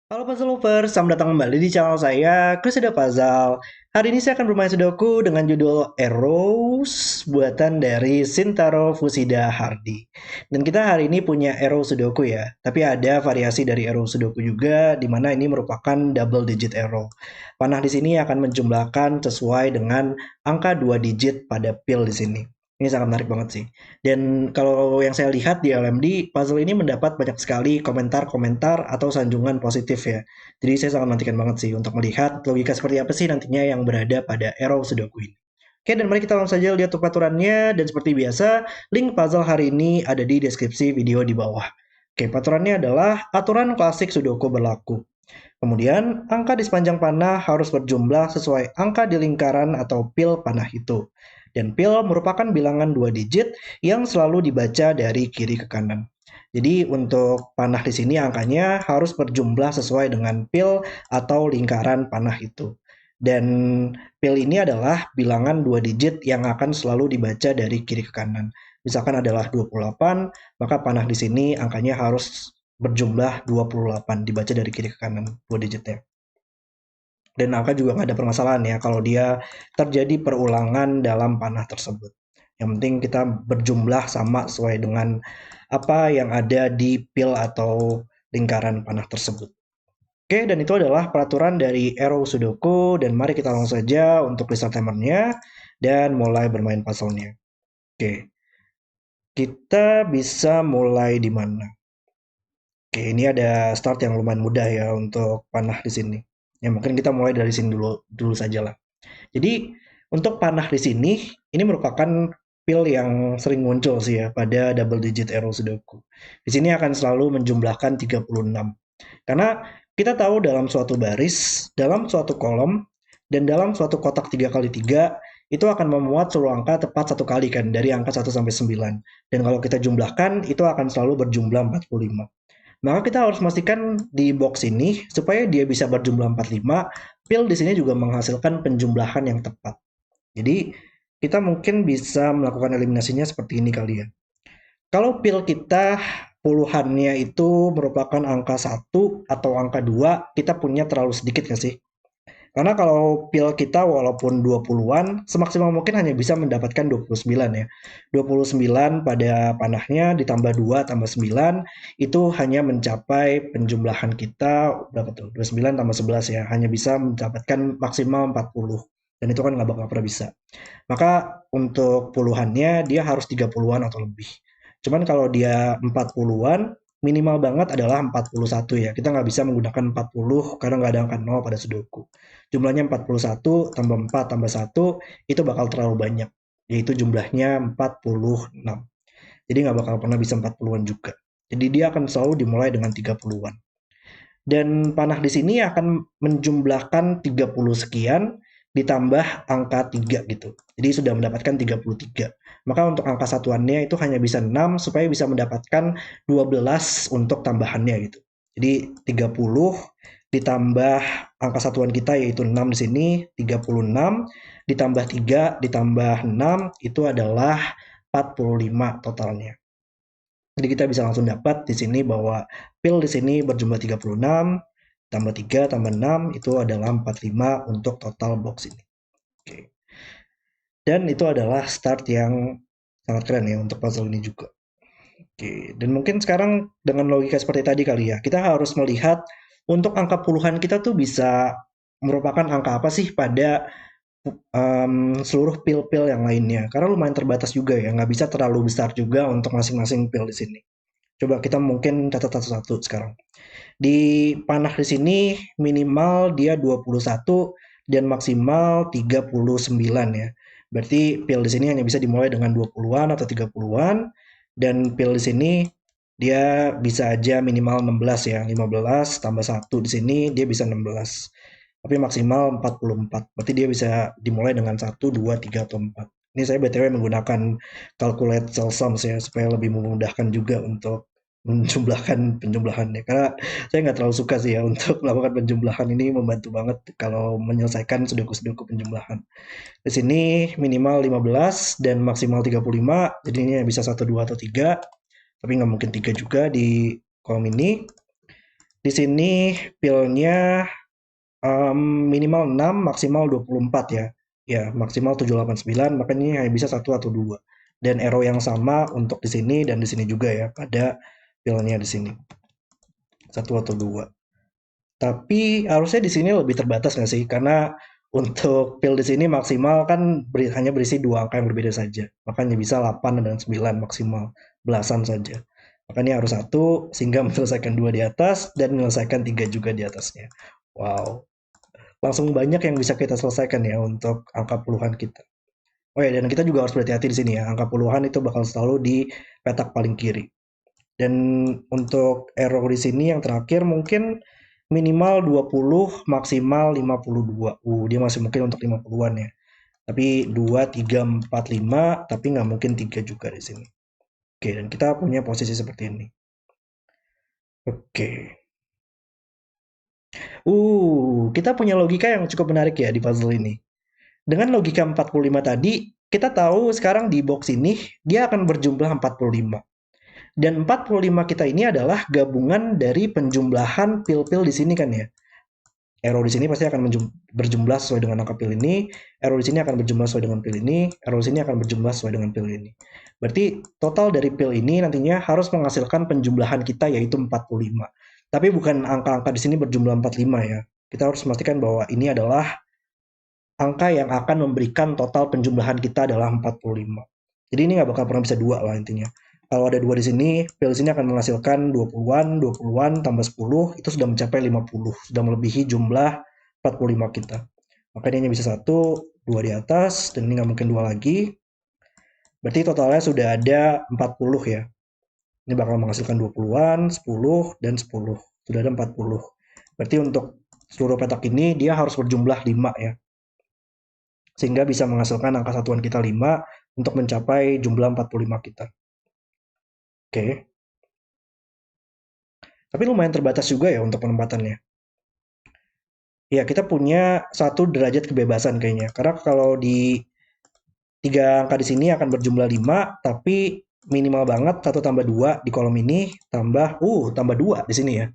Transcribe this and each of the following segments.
Halo Puzzle Lovers, selamat datang kembali di channel saya, Chris The Puzzle. Hari ini saya akan bermain Sudoku dengan judul Arrows, buatan dari Shintaro Fushida Hardy. Dan kita hari ini punya Arrow Sudoku ya, tapi ada variasi dari Arrow Sudoku juga, di mana ini merupakan double digit arrow. Panah di sini akan menjumlahkan sesuai dengan angka 2 digit pada pil di sini. Ini sangat menarik banget sih. Dan kalau yang saya lihat di LMD, puzzle ini mendapat banyak sekali komentar-komentar atau sanjungan positif ya. Jadi saya sangat menantikan banget sih untuk melihat logika seperti apa sih nantinya yang berada pada Arrow Sudoku ini. Oke, dan mari kita langsung saja lihat untuk aturannya. Dan seperti biasa, link puzzle hari ini ada di deskripsi video di bawah. Oke, aturannya adalah aturan klasik Sudoku berlaku. Kemudian, angka di sepanjang panah harus berjumlah sesuai angka di lingkaran atau pil panah itu. Dan pil merupakan bilangan 2 digit yang selalu dibaca dari kiri ke kanan. Jadi untuk panah di sini angkanya harus berjumlah sesuai dengan pil atau lingkaran panah itu. Dan pil ini adalah bilangan 2 digit yang akan selalu dibaca dari kiri ke kanan. Misalkan adalah 28, maka panah di sini angkanya harus berjumlah 28, dibaca dari kiri ke kanan 2 digitnya. Dan angka juga nggak ada permasalahan ya kalau dia terjadi perulangan dalam panah tersebut. Yang penting kita berjumlah sama sesuai dengan apa yang ada di pil atau lingkaran panah tersebut. Oke, dan itu adalah peraturan dari Arrow Sudoku, dan mari kita langsung saja untuk list timernya dan mulai bermain puzzle-nya. Oke, kita bisa mulai di mana? Oke, ini ada start yang lumayan mudah ya untuk panah di sini. Ya mungkin kita mulai dari sini dulu dulu saja lah. Jadi untuk panah di sini ini merupakan pil yang sering muncul sih ya pada double digit arrow sudoku. Di sini akan selalu menjumlahkan 36. Karena kita tahu dalam suatu baris, dalam suatu kolom, dan dalam suatu kotak 3 kali 3 itu akan memuat seluruh angka tepat satu kali kan dari angka 1 sampai 9. Dan kalau kita jumlahkan itu akan selalu berjumlah 45. Maka kita harus memastikan di box ini supaya dia bisa berjumlah 45, pil di sini juga menghasilkan penjumlahan yang tepat. Jadi kita mungkin bisa melakukan eliminasinya seperti ini kali ya. Kalau pil kita puluhannya itu merupakan angka 1 atau angka 2, kita punya terlalu sedikit nggak sih? Karena kalau pil kita walaupun 20-an, semaksimal mungkin hanya bisa mendapatkan 29 ya. 29 pada panahnya ditambah 2 tambah 9, itu hanya mencapai penjumlahan kita, berapa tuh? 29 tambah 11 ya, hanya bisa mendapatkan maksimal 40. Dan itu kan nggak bakal pernah bisa. Maka untuk puluhannya dia harus 30-an atau lebih. Cuman kalau dia 40-an, minimal banget adalah 41 ya. Kita nggak bisa menggunakan 40 karena nggak ada angka 0 pada sudoku. Jumlahnya 41 tambah 4 tambah 1 itu bakal terlalu banyak. Yaitu jumlahnya 46. Jadi nggak bakal pernah bisa 40-an juga. Jadi dia akan selalu dimulai dengan 30-an. Dan panah di sini akan menjumlahkan 30 sekian ditambah angka 3 gitu. Jadi sudah mendapatkan 33. Maka untuk angka satuannya itu hanya bisa 6 supaya bisa mendapatkan 12 untuk tambahannya gitu. Jadi 30 ditambah angka satuan kita yaitu 6 di sini, 36 ditambah 3 ditambah 6 itu adalah 45 totalnya. Jadi kita bisa langsung dapat di sini bahwa pil di sini berjumlah 36, tambah 3, tambah 6, itu adalah 45 untuk total box ini. Oke. Dan itu adalah start yang sangat keren ya untuk puzzle ini juga. Oke, dan mungkin sekarang dengan logika seperti tadi kali ya, kita harus melihat untuk angka puluhan kita tuh bisa merupakan angka apa sih pada seluruh pil-pil yang lainnya. Karena lumayan terbatas juga ya, nggak bisa terlalu besar juga untuk masing-masing pil di sini. Coba kita mungkin catat satu-satu sekarang. Di panah di sini minimal dia 21 dan maksimal 39 ya. Berarti pil di sini hanya bisa dimulai dengan 20-an atau 30-an, dan pil di sini dia bisa aja minimal 16 ya. 15 tambah 1 di sini dia bisa 16. Tapi maksimal 44. Berarti dia bisa dimulai dengan 1, 2, 3 atau 4. Ini saya BTW menggunakan calculate cell sums ya supaya lebih memudahkan juga untuk menjumlahkan penjumlahannya. Karena saya nggak terlalu suka sih ya untuk melakukan penjumlahan, ini membantu banget kalau menyelesaikan sudoku-sudoku penjumlahan. Di sini minimal 15 dan maksimal 35, jadi ini bisa 1, 2, atau 3, tapi nggak mungkin 3 juga di kolom ini. Di sini pilnya minimal 6, maksimal 24 ya. Ya, maksimal 789, makanya hanya bisa satu atau dua. Dan arrow yang sama untuk di sini dan di sini juga ya, pada pilnya di sini. Satu atau dua. Tapi harusnya di sini lebih terbatas nggak sih? Karena untuk pil di sini maksimal kan hanya berisi dua angka yang berbeda saja. Makanya bisa 8 dan 9 maksimal. Belasan saja. Makanya harus satu sehingga menyelesaikan dua di atas dan menyelesaikan tiga juga di atasnya. Wow. Langsung banyak yang bisa kita selesaikan ya untuk angka puluhan kita. Oh ya, dan kita juga harus berhati-hati di sini ya. Angka puluhan itu bakal selalu di petak paling kiri. Dan untuk error di sini yang terakhir mungkin minimal 20, maksimal 52. Dia masih mungkin untuk 50-an ya. Tapi 2, 3, 4, 5, tapi nggak mungkin 3 juga di sini. Oke, dan kita punya posisi seperti ini. Oke. Kita punya logika yang cukup menarik ya di puzzle ini. Dengan logika 45 tadi, kita tahu sekarang di box ini dia akan berjumlah 45. Dan 45 kita ini adalah gabungan dari penjumlahan pil-pil di sini kan ya. Arrow di sini pasti akan berjumlah sesuai dengan angka pil ini, arrow di sini akan berjumlah sesuai dengan pil ini, arrow di sini akan berjumlah sesuai dengan pil ini. Berarti total dari pil ini nantinya harus menghasilkan penjumlahan kita yaitu 45. Tapi bukan angka-angka di sini berjumlah 45 ya. Kita harus memastikan bahwa ini adalah angka yang akan memberikan total penjumlahan kita adalah 45. Jadi ini nggak bakal pernah bisa dua lah intinya. Kalau ada dua di sini, pil sini akan menghasilkan 20-an, 20-an tambah 10, itu sudah mencapai 50, sudah melebihi jumlah 45 kita. Makanya hanya bisa satu, dua di atas, dan ini nggak mungkin dua lagi. Berarti totalnya sudah ada 40 ya. Ini bakal menghasilkan 20-an, 10, dan 10. Sudah ada 40. Berarti untuk seluruh petak ini dia harus berjumlah 5 ya. Sehingga bisa menghasilkan angka satuan kita 5 untuk mencapai jumlah 45 kita. Oke. Tapi lumayan terbatas juga ya untuk penempatannya. Ya, kita punya satu derajat kebebasan kayaknya. Karena kalau di tiga angka di sini akan berjumlah 5, tapi minimal banget satu tambah 2 di kolom ini tambah 2 di sini ya.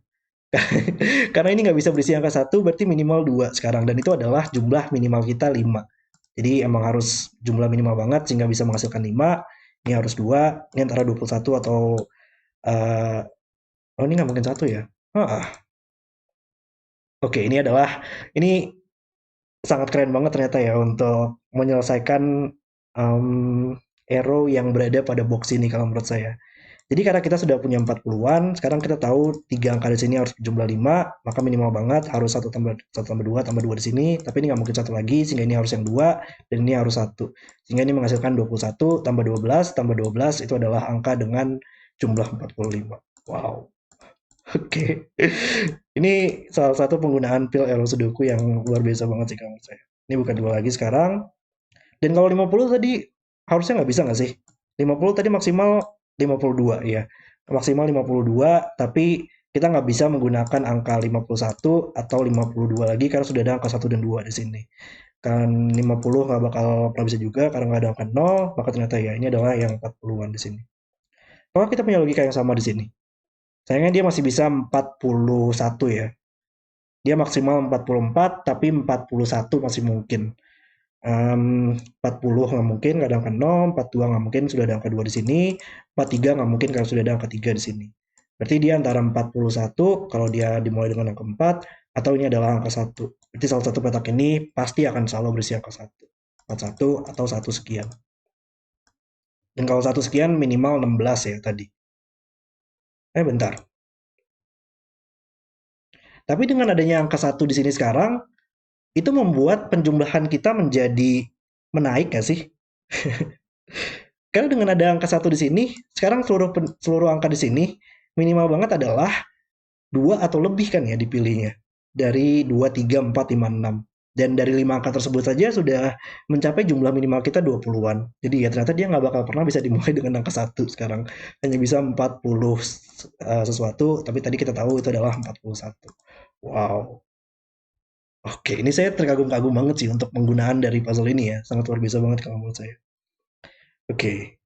Karena ini nggak bisa berisi angka satu, berarti minimal 2 sekarang. Dan itu adalah jumlah minimal kita 5. Jadi emang harus jumlah minimal banget sehingga bisa menghasilkan 5. Ini harus 2. Ini antara 21 atau uh, oh ini nggak mungkin satu ya. Oke, ini sangat keren banget ternyata ya untuk menyelesaikan arrow yang berada pada box ini kalau menurut saya. Jadi karena kita sudah punya 40-an, sekarang kita tahu tiga angka di sini harus berjumlah 5, maka minimal banget harus satu tambah 2 tambah 2 di sini, tapi ini nggak mungkin satu lagi, sehingga ini harus yang 2 dan ini harus satu. Sehingga ini menghasilkan 21 tambah 12 itu adalah angka dengan jumlah 45. Wow. Oke. Ini salah satu penggunaan pil Elo Sudoku yang luar biasa banget sih kalau menurut saya. Ini bukan dua lagi sekarang. Dan kalau 50 tadi harusnya nggak bisa nggak sih? 50 tadi maksimal 52 ya. Maksimal 52, tapi kita nggak bisa menggunakan angka 51 atau 52 lagi karena sudah ada angka satu dan 2 di sini. Kan 50 nggak bakal pernah bisa juga karena nggak ada angka 0, maka ternyata ya ini adalah yang 40-an di sini. Kalau kita punya logika yang sama di sini. Sayangnya dia masih bisa 41 ya. Dia maksimal 44, tapi 41 masih mungkin. 40 nggak mungkin, nggak ada angka 0, 42 nggak mungkin, sudah ada angka 2 di sini, 43 nggak mungkin karena sudah ada angka 3 di sini. Berarti dia antara 41 kalau dia dimulai dengan angka 4, atau ini adalah angka 1. Berarti salah satu petak ini pasti akan selalu berisi angka 1. 41 atau 1 sekian. Dan kalau 1 sekian minimal 16 ya tadi. Bentar. Tapi dengan adanya angka 1 di sini sekarang, itu membuat penjumlahan kita menjadi menaik nggak sih? Karena dengan ada angka satu di sini, sekarang seluruh angka di sini minimal banget adalah 2 atau lebih kan ya dipilihnya. Dari 2, 3, 4, 5, 6. Dan dari 5 angka tersebut saja sudah mencapai jumlah minimal kita 20-an. Jadi ya ternyata dia nggak bakal pernah bisa dimulai dengan angka satu sekarang. Hanya bisa 40 sesuatu, tapi tadi kita tahu itu adalah 41. Wow. Oke, ini saya terkagum-kagum banget sih untuk penggunaan dari puzzle ini ya. Sangat luar biasa banget kalau menurut saya. Oke,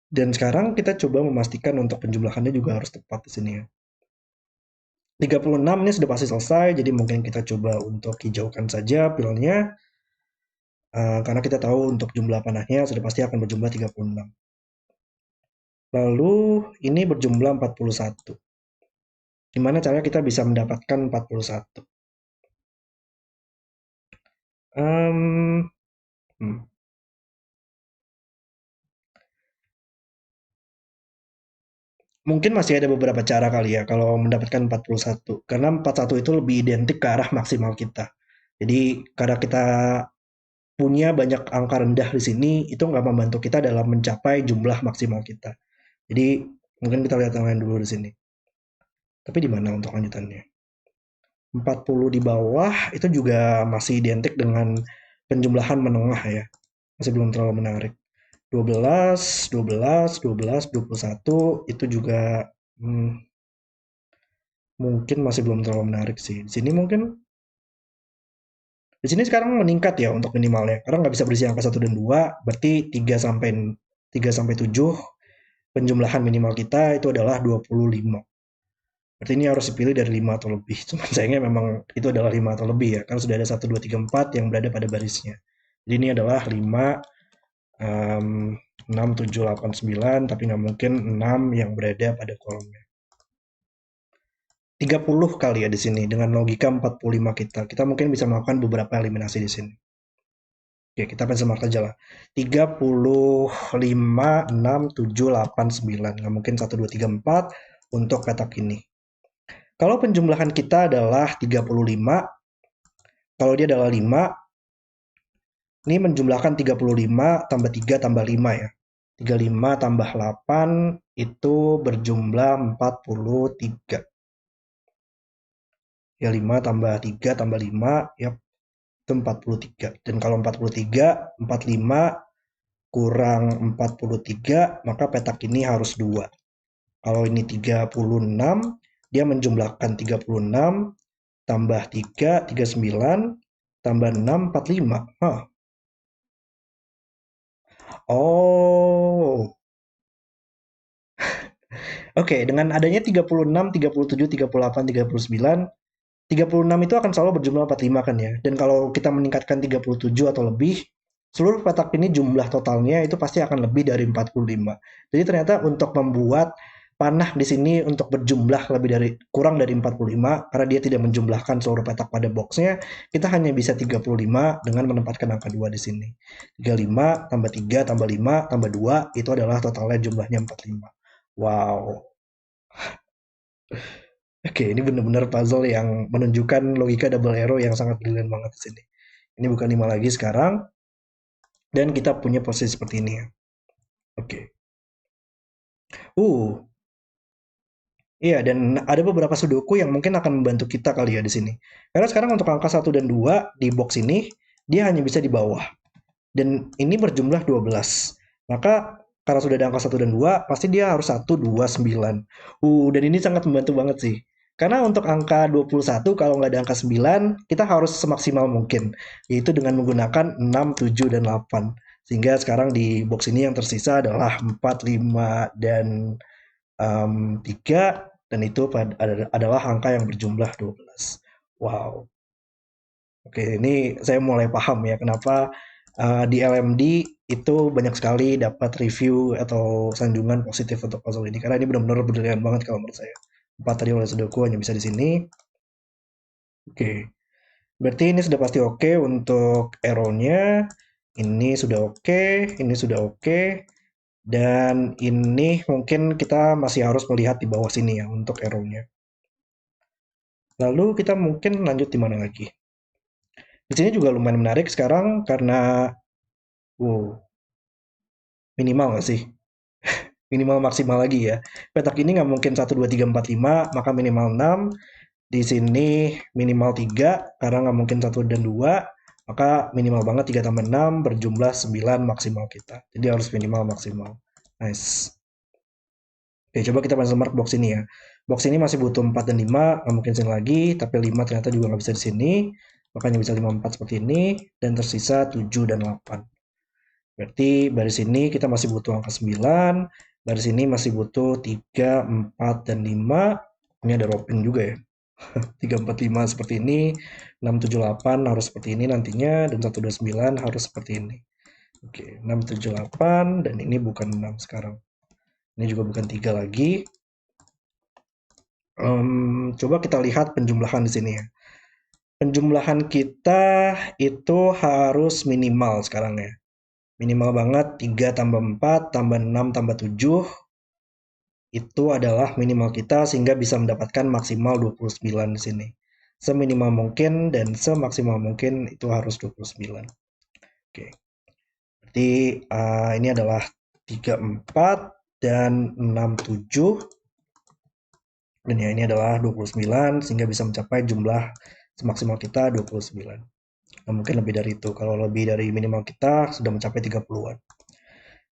dan sekarang kita coba memastikan untuk penjumlahannya juga harus tepat di sini ya. 36 ini sudah pasti selesai, jadi mungkin kita coba untuk hijaukan saja pilnya, karena kita tahu untuk jumlah panahnya sudah pasti akan berjumlah 36. Lalu ini berjumlah 41. Gimana cara kita bisa mendapatkan 41? Em, hmm, Mungkin masih ada beberapa cara kali ya kalau mendapatkan 41. Karena 41 itu lebih identik ke arah maksimal kita. Jadi karena kita punya banyak angka rendah di sini, itu nggak membantu kita dalam mencapai jumlah maksimal kita. Jadi mungkin kita lihat yang lain dulu di sini. Tapi di mana untuk lanjutannya? 40 di bawah itu juga masih identik dengan penjumlahan menengah ya. Masih belum terlalu menarik. 12, 12, 12, 21 itu juga hmm, mungkin masih belum terlalu menarik sih. Di sini sekarang meningkat ya untuk minimalnya. Karena nggak bisa berisi angka 1 dan 2, berarti 3 sampai 7 penjumlahan minimal kita itu adalah 25. Berarti ini harus dipilih dari 5 atau lebih. Cuman sayangnya memang itu adalah 5 atau lebih ya. Karena sudah ada 1, 2, 3, 4 yang berada pada barisnya. Jadi ini adalah 5, 6, 7, 8, 9. Tapi nggak mungkin 6 yang berada pada kolomnya. 30 kali ya di sini. Dengan logika 45 kita. Kita mungkin bisa melakukan beberapa eliminasi di sini. Oke, kita benchmark aja lah. 35, 6, 7, 8, 9. Nggak mungkin 1, 2, 3, 4 untuk petak ini. Kalau penjumlahan kita adalah 35, kalau dia adalah 5, ini menjumlahkan 35 tambah 3 tambah 5 ya. 35 tambah 8 itu berjumlah 43. Ya 5 tambah 3 tambah 5 ya itu 43. Dan kalau 43, 45 kurang 43, maka petak ini harus 2. Kalau ini 36, dia menjumlahkan 36 tambah 3, 39, tambah 6, 45. Hah. Oh, oke. Dengan adanya 36, 37, 38, 39, 36 itu akan selalu berjumlah 45 kan ya. Dan kalau kita meningkatkan 37 atau lebih, seluruh petak ini jumlah totalnya itu pasti akan lebih dari 45. Jadi ternyata untuk membuat panah di sini untuk berjumlah lebih dari kurang dari 45 karena dia tidak menjumlahkan seluruh petak pada boxnya, kita hanya bisa 35 dengan menempatkan angka 2 di sini. 35 tambah 3 tambah 5 tambah 2 itu adalah totalnya jumlahnya 45. Wow. Oke, ini benar-benar puzzle yang menunjukkan logika double arrow yang sangat brilian banget di sini. Ini bukan 5 lagi sekarang, dan kita punya posisi seperti ini ya. Oke. Uh, iya, dan ada beberapa sudoku yang mungkin akan membantu kita kali ya di sini. Karena sekarang untuk angka 1 dan 2 di box ini, dia hanya bisa di bawah. Dan ini berjumlah 12. Maka karena sudah ada angka 1 dan 2, pasti dia harus 1, 2, 9. Dan ini sangat membantu banget sih. Karena untuk angka 21, kalau nggak ada angka 9, kita harus semaksimal mungkin. Yaitu dengan menggunakan 6, 7, dan 8. Sehingga sekarang di box ini yang tersisa adalah 4, 5, dan 3. Dan itu adalah angka yang berjumlah 12. Wow. Oke, ini saya mulai paham ya kenapa di LMD itu banyak sekali dapat review atau sanjungan positif untuk puzzle ini karena ini benar-benar brilian banget kalau menurut saya. 4 tadi oleh Sudoku hanya bisa di sini. Oke, berarti ini sudah pasti oke untuk arrow-nya. Ini sudah oke, ini sudah oke. Dan ini mungkin kita masih harus melihat di bawah sini ya untuk arrow-nya. Lalu kita mungkin lanjut di mana lagi? Di sini juga lumayan menarik sekarang karena wow, minimal nggak sih? Minimal maksimal lagi ya. Petak ini nggak mungkin 1, 2, 3, 4, 5, maka minimal 6. Di sini minimal 3, karena nggak mungkin 1 dan 2. Maka minimal banget 3 tambah 6 berjumlah 9 maksimal kita. Jadi harus minimal maksimal. Nice. Oke, coba kita masuk mark box ini ya. Box ini masih butuh 4 dan 5, nggak mungkin sini lagi. Tapi 5 ternyata juga nggak bisa di sini. Makanya bisa 5, 4 seperti ini. Dan tersisa 7 dan 8. Berarti baris ini kita masih butuh angka 9, baris ini masih butuh 3, 4, dan 5. Ini ada roping juga ya. 345 seperti ini, 678 harus seperti ini nantinya, dan 129 harus seperti ini. Oke, 678 dan ini bukan 6 sekarang. Ini juga bukan 3 lagi. Coba kita lihat penjumlahan di sini ya. Penjumlahan kita itu harus minimal sekarang ya. Minimal banget 3 tambah 4 tambah 6 tambah 7 itu adalah minimal kita sehingga bisa mendapatkan maksimal 29 di sini. Seminimal mungkin dan semaksimal mungkin itu harus 29. Oke. Berarti ini adalah 34 dan 67. Dan ya ini adalah 29 sehingga bisa mencapai jumlah semaksimal kita 29. Nah, mungkin lebih dari itu. Kalau lebih dari minimal kita sudah mencapai 30-an.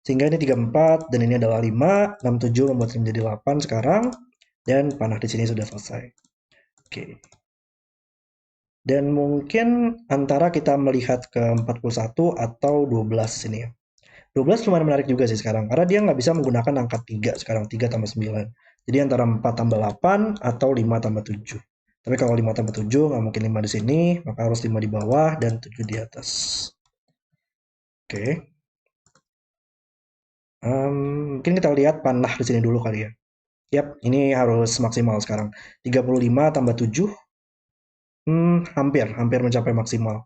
Sehingga ini 34 dan ini adalah 5, 67 membuat menjadi 8 sekarang dan panah di sini sudah selesai. Oke. Dan mungkin antara kita melihat ke 41 atau 12 sini ya. 12 lumayan menarik juga sih sekarang karena dia nggak bisa menggunakan angka 3 sekarang, 3 tambah 9. Jadi antara 4 tambah 8 atau 5 tambah 7. Tapi kalau 5 tambah 7 nggak mungkin 5 di sini, maka harus 5 di bawah dan 7 di atas. Oke. Mungkin kita lihat panah di sini dulu kali ya. Yap, ini harus maksimal sekarang. 35 tambah 7, hampir mencapai maksimal.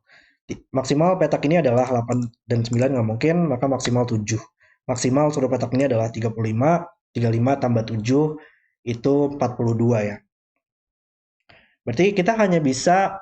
Maksimal petak ini adalah 8 dan 9 nggak mungkin, maka maksimal 7. Maksimal seluruh petak ini adalah 35, 35 tambah 7 itu 42 ya. Berarti kita hanya bisa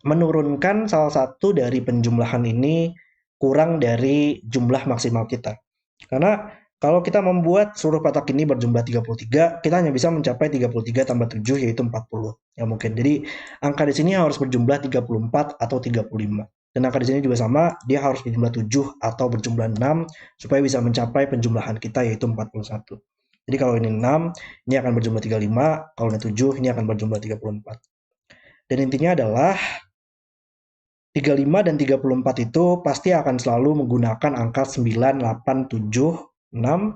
menurunkan salah satu dari penjumlahan ini kurang dari jumlah maksimal kita. Karena kalau kita membuat seluruh kotak ini berjumlah 33, kita hanya bisa mencapai 33 tambah 7 yaitu 40. Ya mungkin. Jadi angka di sini harus berjumlah 34 atau 35. Dan angka di sini juga sama, dia harus berjumlah 7 atau berjumlah 6 supaya bisa mencapai penjumlahan kita yaitu 41. Jadi kalau ini 6, ini akan berjumlah 35, kalau ini 7, ini akan berjumlah 34. Dan intinya adalah 35 dan 34 itu pasti akan selalu menggunakan angka 9, 8, 7, 6,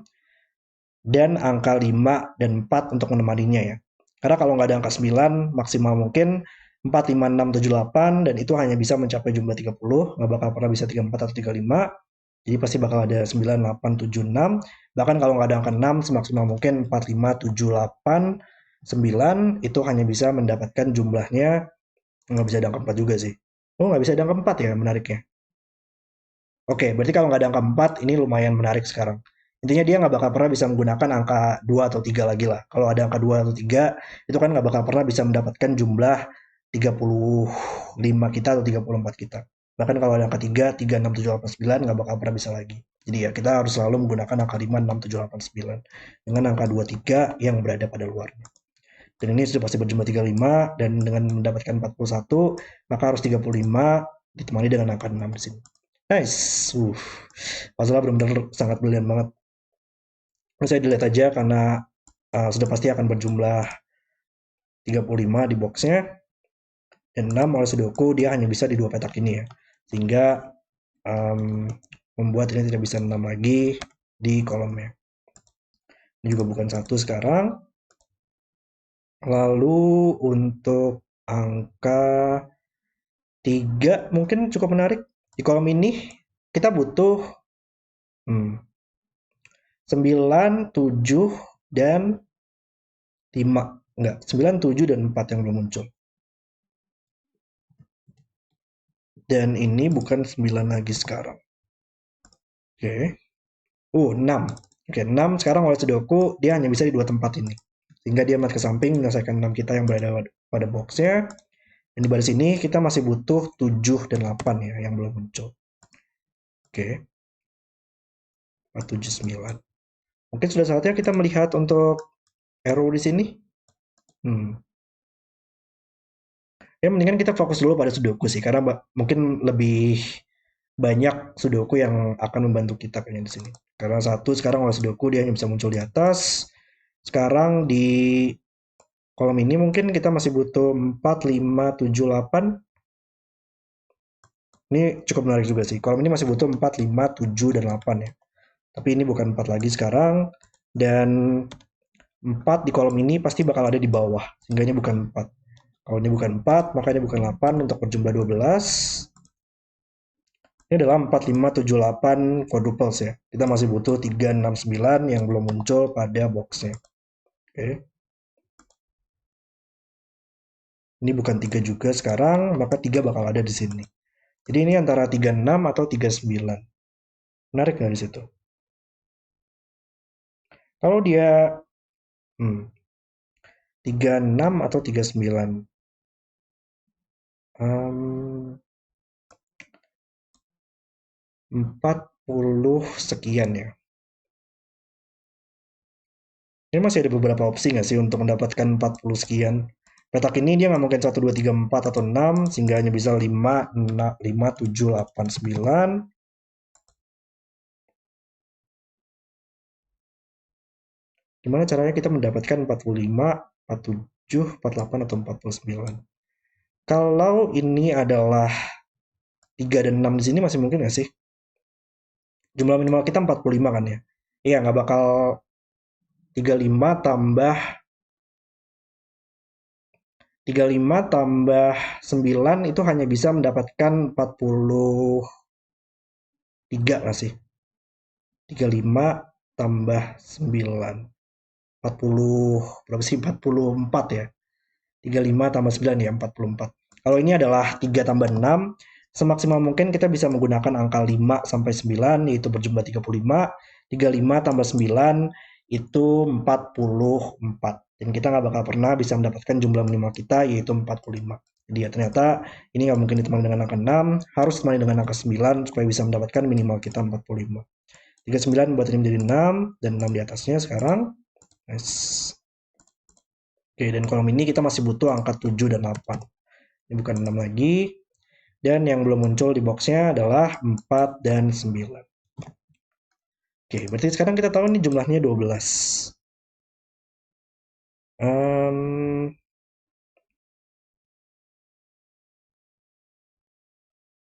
dan angka 5 dan 4 untuk menemaninya ya. Karena kalau nggak ada angka 9, maksimal mungkin 4, 5, 6, 7, 8, dan itu hanya bisa mencapai jumlah 30, nggak bakal pernah bisa 34 atau 35, jadi pasti bakal ada 9, 8, 7, 6, bahkan kalau nggak ada angka 6, semaksimal mungkin 4, 5, 7, 8, 9, itu hanya bisa mendapatkan jumlahnya, nggak bisa ada angka 4 juga sih. Oh, nggak bisa ada angka 4 ya menariknya. Oke, berarti kalau nggak ada angka 4, ini lumayan menarik sekarang. Intinya dia nggak bakal pernah bisa menggunakan angka 2 atau 3 lagi lah. Kalau ada angka 2 atau 3, itu kan nggak bakal pernah bisa mendapatkan jumlah 35 kita atau 34 kita. Bahkan kalau ada angka 3, 3, 6, 7, 8, 9, nggak bakal pernah bisa lagi. Jadi ya, kita harus selalu menggunakan angka 5, 6, 7, 8, 9. Dengan angka 2, 3 yang berada pada luarnya. Dan ini sudah pasti berjumlah 35, dan dengan mendapatkan 41, maka harus 35 ditemani dengan angka 6 di sini. Nice. Puzzle benar-benar sangat brilian banget. Ini saya delete aja karena sudah pasti akan berjumlah 35 di boxnya. Dan 6 oleh Sudoku dia hanya bisa di dua petak ini ya. Sehingga membuat ini tidak bisa 6 lagi di kolomnya. Ini juga bukan 1 sekarang. Lalu untuk angka 3 mungkin cukup menarik. Di kolom ini kita butuh 9, 7, dan 5. Enggak, 9, 7, dan 4 yang belum muncul. Dan ini bukan 9 lagi sekarang. Oke. 6. Oke, 6 sekarang oleh Sudoku, dia hanya bisa di dua tempat ini. Sehingga dia mat ke samping, menyelesaikan 6 kita yang berada pada boxnya. Dan di baris ini kita masih butuh 7 dan 8 ya, yang belum muncul. Oke. 4, 7, 9. Mungkin sudah saatnya kita melihat untuk arrow di sini. Ya mendingan kita fokus dulu pada Sudoku sih, karena mungkin lebih banyak Sudoku yang akan membantu kita kayaknya di sini. Karena satu sekarang oleh Sudoku dia hanya bisa muncul di atas. Sekarang di kolom ini mungkin kita masih butuh 4, 5, 7, 8. Ini cukup menarik juga sih. Kolom ini masih butuh 4, 5, 7, dan 8 ya. Tapi ini bukan 4 lagi sekarang. Dan 4 di kolom ini pasti bakal ada di bawah, sehingga ini bukan 4. Kalau ini bukan 4, maka ini bukan 8 untuk berjumlah 12. Ini adalah 4, 5, 7, 8 quadruples ya. Kita masih butuh 3, 6, 9 yang belum muncul pada boxnya. Oke. Ini bukan 3 juga sekarang, maka 3 bakal ada di sini. Jadi ini antara 36 atau 39. Menarik nggak di situ? Kalau dia 36 atau 39. 40 sekian ya. Ini masih ada beberapa opsi nggak sih untuk mendapatkan 40 sekian? Petak ini dia nggak mungkin 1, 2, 3, 4 atau 6, sehingga hanya bisa 5, 6, 5, 7, 8, 9. Gimana caranya kita mendapatkan 45, 47, 48, atau 49? Kalau ini adalah 3 dan 6 di sini masih mungkin nggak sih? Jumlah minimal kita 45 kan ya? Iya, nggak bakal 35 tambah 35 tambah 9 itu hanya bisa mendapatkan 43 nggak sih? 35 tambah 9. 40, berapa sih? 44 ya. 35 tambah 9 ya, 44. Kalau ini adalah 3 tambah 6, semaksimal mungkin kita bisa menggunakan angka 5 sampai 9, yaitu berjumlah 35. 35 tambah 9 itu 44. Dan kita nggak bakal pernah bisa mendapatkan jumlah minimal kita, yaitu 45. Jadi ya ternyata ini nggak mungkin ditemani dengan angka 6, harus ditemani dengan angka 9 supaya bisa mendapatkan minimal kita 45. 39 buat ini menjadi 6, dan 6 di atasnya sekarang. Nice. Oke, dan kolom ini kita masih butuh angka 7 dan 8. Ini bukan 6 lagi. Dan yang belum muncul di boxnya adalah 4 dan 9. Oke, berarti sekarang kita tahu ini jumlahnya 12.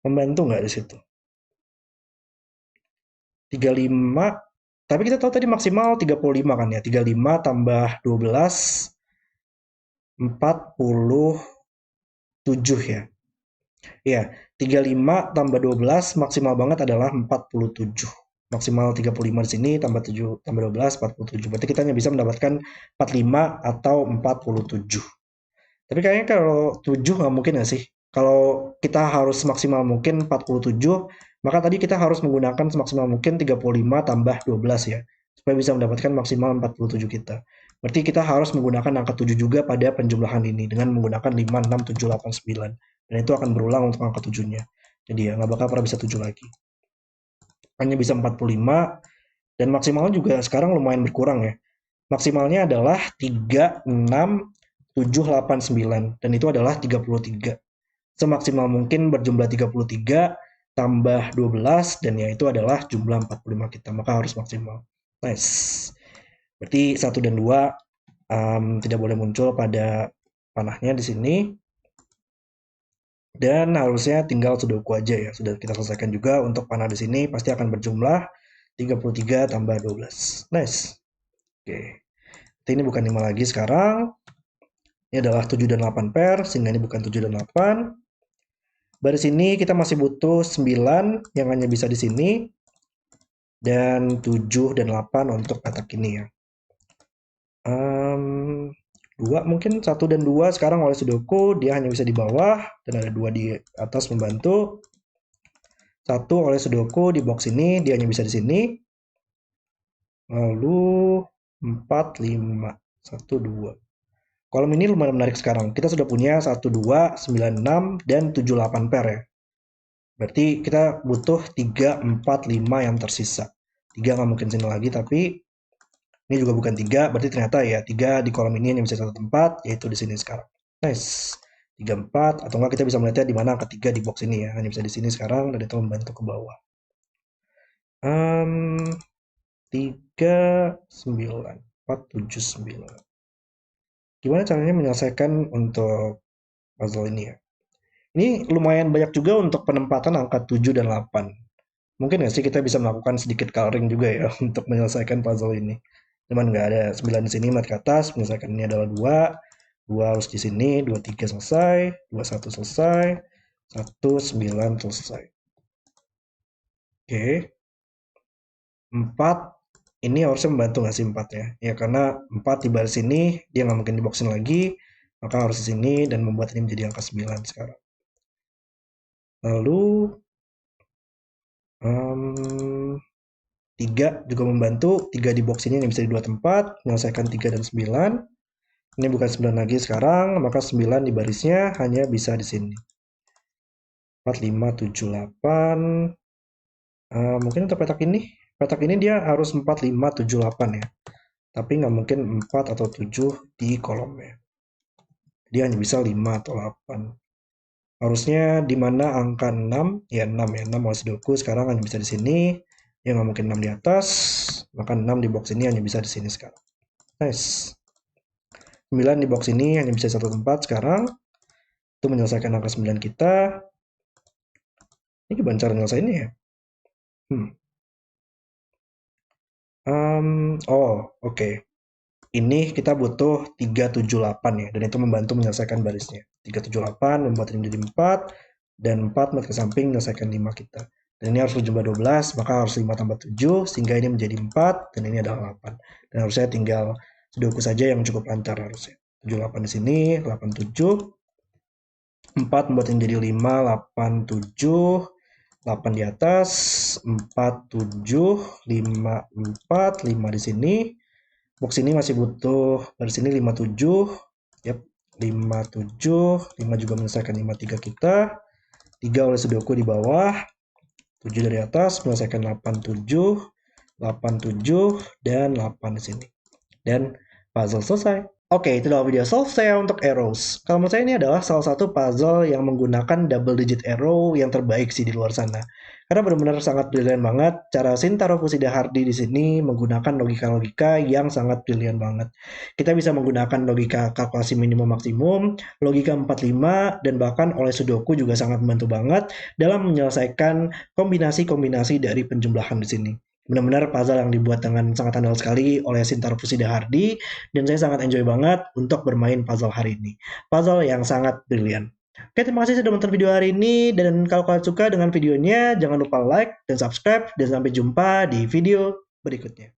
Membantu nggak di situ? 35, tapi kita tahu tadi maksimal 35 kan ya. 35 tambah 12, 47 ya. Iya, 35 tambah 12 maksimal banget adalah 47. Maksimal 35 di sini tambah 7 tambah 12 47. Berarti kita hanya bisa mendapatkan 45 atau 47. Tapi kayaknya kalau 7 nggak mungkin nggak sih? Kalau kita harus maksimal mungkin 47, maka tadi kita harus menggunakan semaksimal mungkin 35 tambah 12 ya. Supaya bisa mendapatkan maksimal 47 kita. Berarti kita harus menggunakan angka 7 juga pada penjumlahan ini dengan menggunakan 5, 6, 7, 8, 9. Dan itu akan berulang untuk angka 7-nya. Jadi ya nggak bakal pernah bisa 7 lagi. Hanya bisa 45, dan maksimalnya juga sekarang lumayan berkurang ya. Maksimalnya adalah 3, 6, 7, 8, 9. Dan itu adalah 33. Semaksimal mungkin berjumlah 33 tambah 12, dan ya itu adalah jumlah 45 kita. Maka harus maksimal. Nice. Berarti 1 dan 2 tidak boleh muncul pada panahnya di sini. Dan harusnya tinggal sudoku aja ya. Sudah kita selesaikan juga untuk panah di sini pasti akan berjumlah 33 tambah 12. Nice. Oke. Ini bukan 5 lagi sekarang. Ini adalah 7 dan 8 pair, sehingga ini bukan 7 dan 8. Baris ini kita masih butuh 9 yang hanya bisa di sini. Dan 7 dan 8 untuk petak ini ya. 2 mungkin 1 dan 2 sekarang oleh sudoku dia hanya bisa di bawah, dan ada 2 di atas membantu. 1 oleh sudoku di box ini dia hanya bisa di sini. Lalu 4, 5, 1, 2. Kolom ini lumayan menarik sekarang. Kita sudah punya 1, 2, 9, 6, dan 7, 8 pair ya. Berarti kita butuh 3, 4, 5 yang tersisa. 3 nggak mungkin sini lagi, tapi ini juga bukan 3. Berarti ternyata ya 3 di kolom ini hanya bisa satu tempat, yaitu di sini sekarang. Nice. 3, 4, atau enggak kita bisa melihatnya di mana angka 3 di box ini ya. Hanya bisa di sini sekarang, dan itu membantu ke bawah. 3, 9, 4, 7, 9. Gimana caranya menyelesaikan untuk puzzle ini ya? Ini lumayan banyak juga untuk penempatan angka 7 dan 8. Mungkin nggak sih kita bisa melakukan sedikit coloring juga ya untuk menyelesaikan puzzle ini? Cuman nggak ada 9 di sini, mat ke atas, menyelesaikan ini adalah 2. 2 harus di sini, 2, 3 selesai, 2, 1 selesai, 1, 9 selesai. Oke. 4 ini harusnya membantu nggak sih 4 ya? Ya karena 4 di baris ini dia nggak mungkin diboxin lagi, maka harus di sini dan membuat ini menjadi angka 9 sekarang. Lalu 3 juga membantu, 3 di box ini yang bisa di dua tempat, menyelesaikan 3 dan 9. Ini bukan 9 lagi sekarang, maka 9 di barisnya hanya bisa di sini. 4, 5, 7, 8. Mungkin untuk petak ini dia harus 4, 5, 7, 8 ya. Tapi nggak mungkin 4 atau 7 di kolomnya. Dia hanya bisa 5 atau 8. Harusnya di mana angka 6, ya 6 ya, 6 mau Sudoku sekarang hanya bisa di sini. Ya nggak mungkin 6 di atas, maka 6 di box ini hanya bisa di sini sekarang. Nice. 9 di box ini hanya bisa satu tempat sekarang. Itu menyelesaikan angka 9 kita. Ini gimana cara nyelesainnya ya? Oke. Ini kita butuh 378 ya, dan itu membantu menyelesaikan barisnya. 378 membuat ini menjadi 4, dan 4 mat ke samping menyelesaikan 5 kita. Dan ini harus berjumlah 12, maka harus 5 tambah 7, sehingga ini menjadi 4, dan ini adalah 8. Dan harusnya tinggal Sudoku saja yang cukup lancar harusnya. 78 di sini, 87. 4 membuat ini menjadi 5, 8, 7. 8 di atas, 4, 7, 5, 4, 5 di sini. Box ini masih butuh baris ini 57. Yap, 57. 5 juga menyelesaikan 53 kita. 3 oleh Sudoku di bawah. 7 dari atas menyelesaikan 87. 87 dan 8 di sini. Dan puzzle selesai. Oke, itu adalah video solve saya untuk arrows. Kalau menurut saya ini adalah salah satu puzzle yang menggunakan double digit arrow yang terbaik sih di luar sana. Karena benar-benar sangat brilian banget cara Shintaro Fushida Hardy di sini menggunakan logika-logika yang sangat brilian banget. Kita bisa menggunakan logika kalkulasi minimum maksimum, logika 45, dan bahkan oleh Sudoku juga sangat membantu banget dalam menyelesaikan kombinasi-kombinasi dari penjumlahan di sini. Benar-benar puzzle yang dibuat dengan sangat andal sekali oleh Shintaro Fushida Hardy, dan saya sangat enjoy banget untuk bermain puzzle hari ini. Puzzle yang sangat brilian. Oke, terima kasih sudah menonton video hari ini, dan kalau kalian suka dengan videonya, jangan lupa like dan subscribe, dan sampai jumpa di video berikutnya.